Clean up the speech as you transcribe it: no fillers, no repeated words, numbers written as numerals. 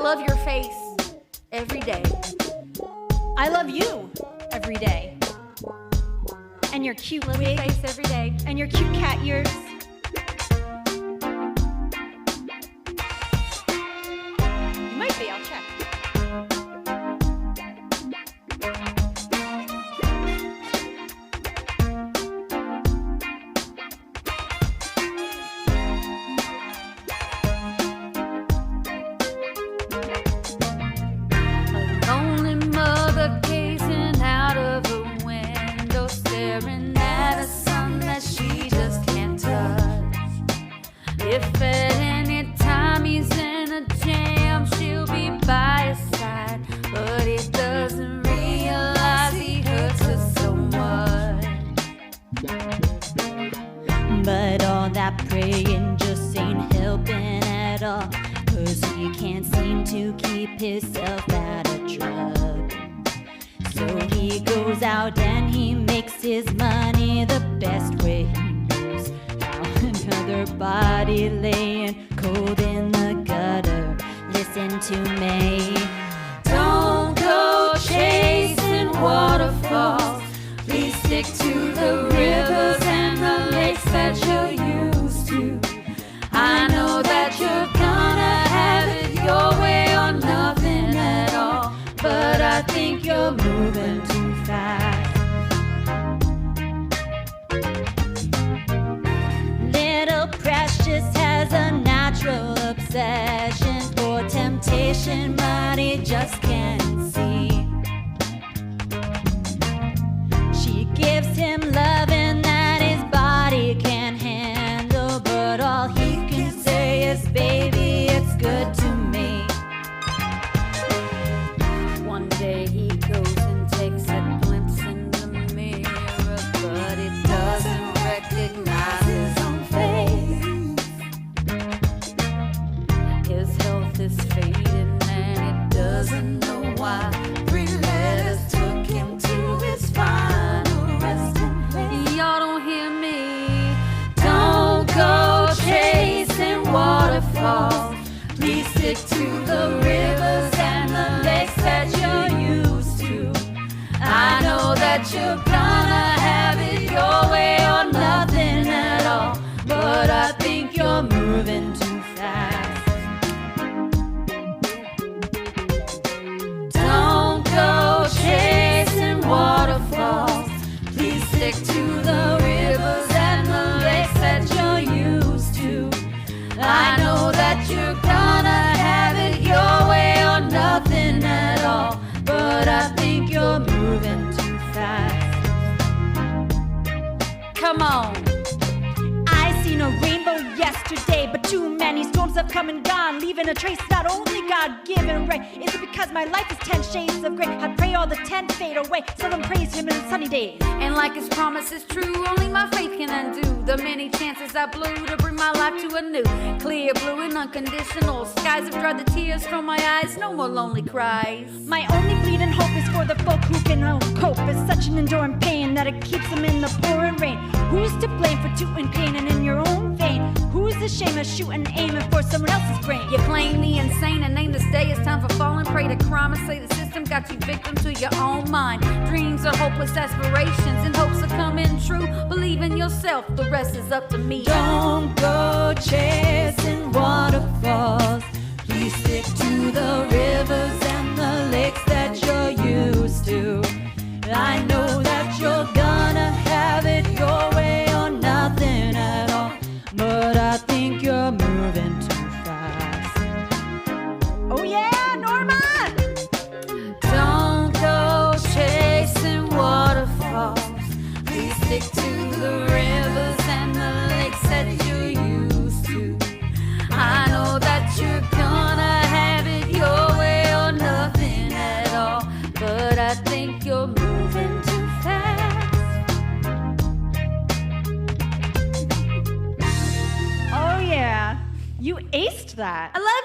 love your face every day. I love you every day. And your cute Love wig. your face every day. And your cute cat ears. You might be, I'll check. Lonely mother gazing out of her window, staring at a sun that she just can't touch. If at any time he's in a jam, she'll be by his side, but he doesn't realize he hurts her so much. But all that praying just ain't helping at all, 'cause he can't seem to keep himself out of trouble. So he goes out and he makes his money the best way he knows. Now another body laying cold in the gutter. Listen to me. Don't go chasing waterfalls. Please stick to the rivers and the lakes that you're used to. I know that you're gonna have it your way or nothing at all, but I think you're moving too fast. Little Precious has a natural obsession for temptation, but he just can't see. She gives him loving that his body can't handle, but all he can say is, baby, it's good to me. One day he goes and takes a glimpse in the mirror, but he doesn't recognize his own face. His health is fading and he doesn't know why. 3 letters took him to his final resting place. Y'all don't hear me. Don't go chasing waterfalls. Please stick to the rivers and the lakes that you're used to. I know that you're gonna have it your way or nothing at all, but I think you're moving too fast. Don't go chasing waterfalls. Please stick to the rivers and the lakes that you're used to. I know that you're gonna have it your way or nothing at all, but I think you're moving too fast. Come on. I seen a rainbow yesterday, but too many storms have come and gone, leaving a trace not only God-given right. Is it because my life is 10 shades of gray? I pray all the 10 fade away, so don't praise him in the sunny days. And like his promise is true, only my faith can undo the many chances I blew to bring my life to a new clear blue and unconditional skies have dried the tears from my eyes. No more lonely cries. My only bleeding hope is for the folk who can cope with such an enduring pain that it keeps them in the pouring rain. Who's to blame for tooting pain and in your own vein? Who's ashamed of shooting, aiming for someone else's brain? You claim the insane and name this day. It's time for falling prey to crime and say the system got you victim to your own mind. Dreams are hopeless aspirations and hopes are coming true. Believe in yourself, the rest is up to me. Don't go chasing waterfalls. Please stick to the rivers and the lakes that you're used to. I know that you're gonna have it your way or nothing at all, but I think you're moving too fast. Oh yeah, Norma! Don't go chasing waterfalls. Please stick to the rivers and the lakes that you're used to. I know that you're gonna have it your way or nothing at all, but I think you're moving too fast. Oh yeah, you aced that. I love